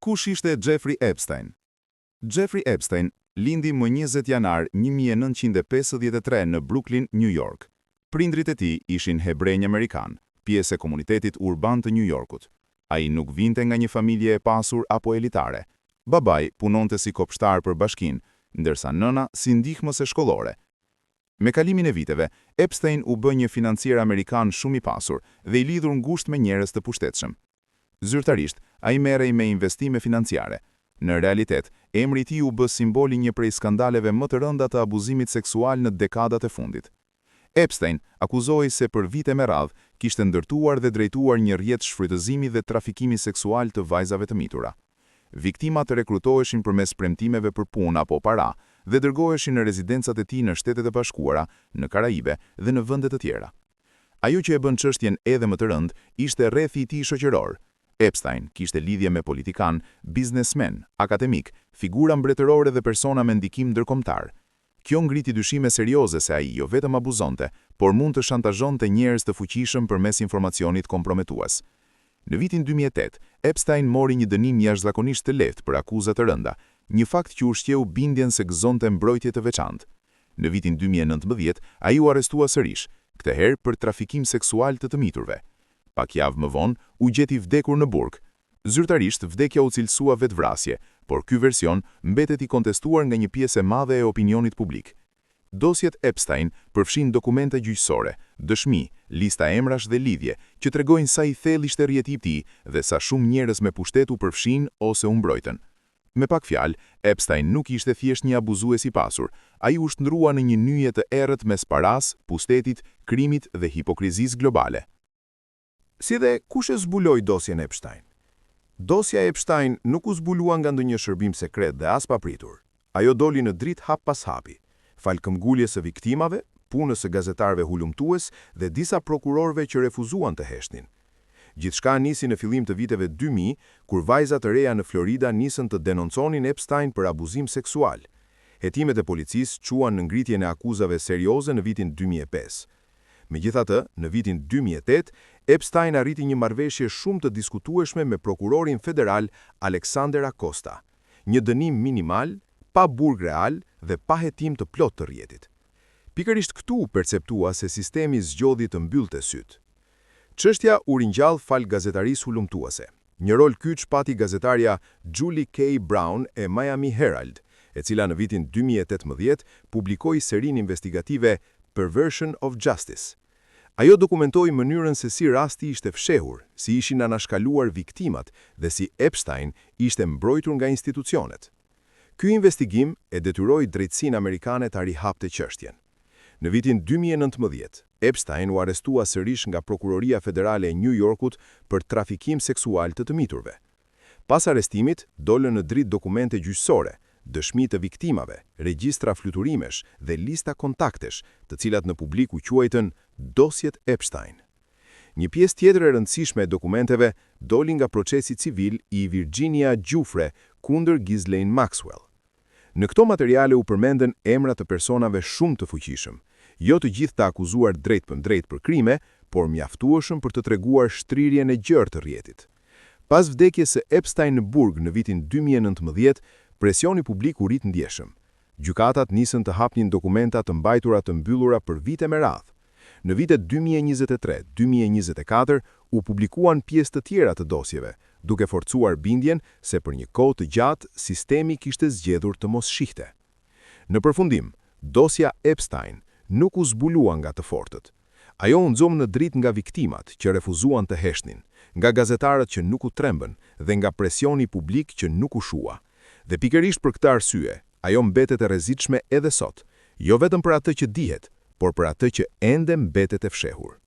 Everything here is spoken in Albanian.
Kush ishte Jeffrey Epstein? Jeffrey Epstein lindi më 20 janar 1953 në Brooklyn, New York. Prindrit e tij ishin hebrenj amerikan, pjesë e komunitetit urban të New Yorkut. Ai nuk vinte nga një familje e pasur apo elitare. Babai punonte si kopshtar për bashkinë, ndërsa nëna si ndihmëse shkollore. Me kalimin e viteve, Epstein u bë një financier amerikan shumë i pasur dhe i lidhur ngushtë me njerëz të pushtetshëm. Zyrtarisht, ai merrej me investime financiare. Në realitet, emri i tij u bë simboli një prej skandaleve më të rënda të abuzimit seksual në dekadat e fundit. Epstein akuzohej se për vite me radhë kishte ndërtuar dhe drejtuar një rrjet shfrytëzimi dhe trafikimi seksual të vajzave të mitura. Viktimat rekrutoheshin përmes premtimeve për punë apo para dhe dërgoheshin në rezidencat e tij në Shtetet e Bashkuara, në Karaibe dhe në vende të tjera. Ajo që e bën çështjen edhe më të rëndë ishte rrethi i tij shoqëror. Epstein kishte lidhje me politikan, biznesmen, akademik, figura mbretërore dhe persona me ndikim ndërkombëtar. Kjo ngriti dyshime serioze se ai jo vetëm abuzonte, por mund të shantazhonte njerëz të fuqishëm përmes informacionit komprometues. Në vitin 2008, Epstein mori një dënim jashtëzakonisht të lehtë për akuza të rënda, një fakt që ushqeu bindjen se gëzonte mbrojtje të veçantë. Në vitin 2019, ai u arrestua sërish, këtë herë për trafikim seksual të miturve. Pak javë më vonë, u gjeti vdekur në burg. Zyrtarisht, vdekja u cilësua vetvrasje, por ky version mbetet i kontestuar nga një pjesë e madhe e opinionit publik. Dosjet Epstein përfshin dokumente gjyqësore, dëshmi, lista emrash dhe lidhje, që tregojnë sa i thellë ishte rrjeti i tij dhe sa shumë njerëz me pushtet u përfshin ose u mbrojtën. Me pak fjalë, Epstein nuk ishte thjesht një abuzues i pasur, ai u shndrua në një nyje të errët mes paras, pushtetit, krimit dhe hipokrizisë globale. Si dhe kush e zbuloi dosjen Epstein? Dosja Epstein nuk u zbulua nga ndonjë shërbim sekret dhe as papritur. Ajo doli në dritë hap pas hapi, fal këmbguljes së viktimave, punës së gazetarëve hulumtues dhe disa prokurorëve që refuzuan të heshtin. Gjithçka nisi në fillim të viteve 2000, kur vajza të reja në Florida nisën të denonconin Epstein për abuzim seksual. Hetimet e policisë quan në ngritjen e akuzave serioze në vitin 2005. Megjithatë, në vitin 2008, Epstein arriti një marrëveshje shumë të diskutueshme me prokurorin federal Alexander Acosta, një dënim minimal, pa burg real dhe pa hetim të plot të rrjetit. Pikërisht këtu perceptua se sistemi zgjodhi të mbyllte syt. Çështja u ringjall fal gazetarisë hulumtuese. Një rol kyç pati gazetarja Julie K. Brown e Miami Herald, e cila në vitin 2018 publikoi serinë investigative Perversion of Justice. Ajo dokumentoi mënyrën se si rasti ishte fshehur, si ishin anashkaluar viktimat dhe si Epstein ishte mbrojtur nga institucionet. Ky investigim e detyroi drejtsinë amerikane ta rihapte çështjen. Në vitin 2019, Epstein u arrestua sërish nga Prokuroria Federale e New Yorkut për trafikim seksual të miturve. Pas arrestimit, dolën në dritë dokumente gjyqësore, dëshmi të viktimave, regjistra fluturimesh dhe lista kontaktesh, të cilat në publik u quajtën dosjet Epstein. Një pjesë tjetër e rëndësishme e dokumenteve doli nga procesi civil i Virginia Giuffre kundër Ghislaine Maxwell. Në këto materiale u përmenden emra të personave shumë të fuqishëm, jo të gjithë të akuzuar drejt për krime, por mjaftueshëm për të treguar shtrirjen e gjerë të rrjetit. Pas vdekjes së Epstein në burg në vitin 2019, presioni publik u rit ndjeshëm. Gjykatat nisën të hapnin dokumenta të mbajtura të mbyllura për vite me radhë. Në vitet 2023-2024 u publikuan pjesë të tjera të dosjeve, duke forcuar bindjen se për një kohë të gjatë sistemi kishte zgjedhur të mos shihte. Në përfundim, dosja Epstein nuk u zbulua nga të fortët. Ajo u nxom në dritë nga viktimat që refuzuan të heshtin, nga gazetarët që nuk u trembën dhe nga presioni publik që nuk u shua. Dhe pikërisht për këtë arsye, ajo mbetet e rrezikshme edhe sot, jo vetëm për atë që dihet, por për atë që ende mbetet e fshehur.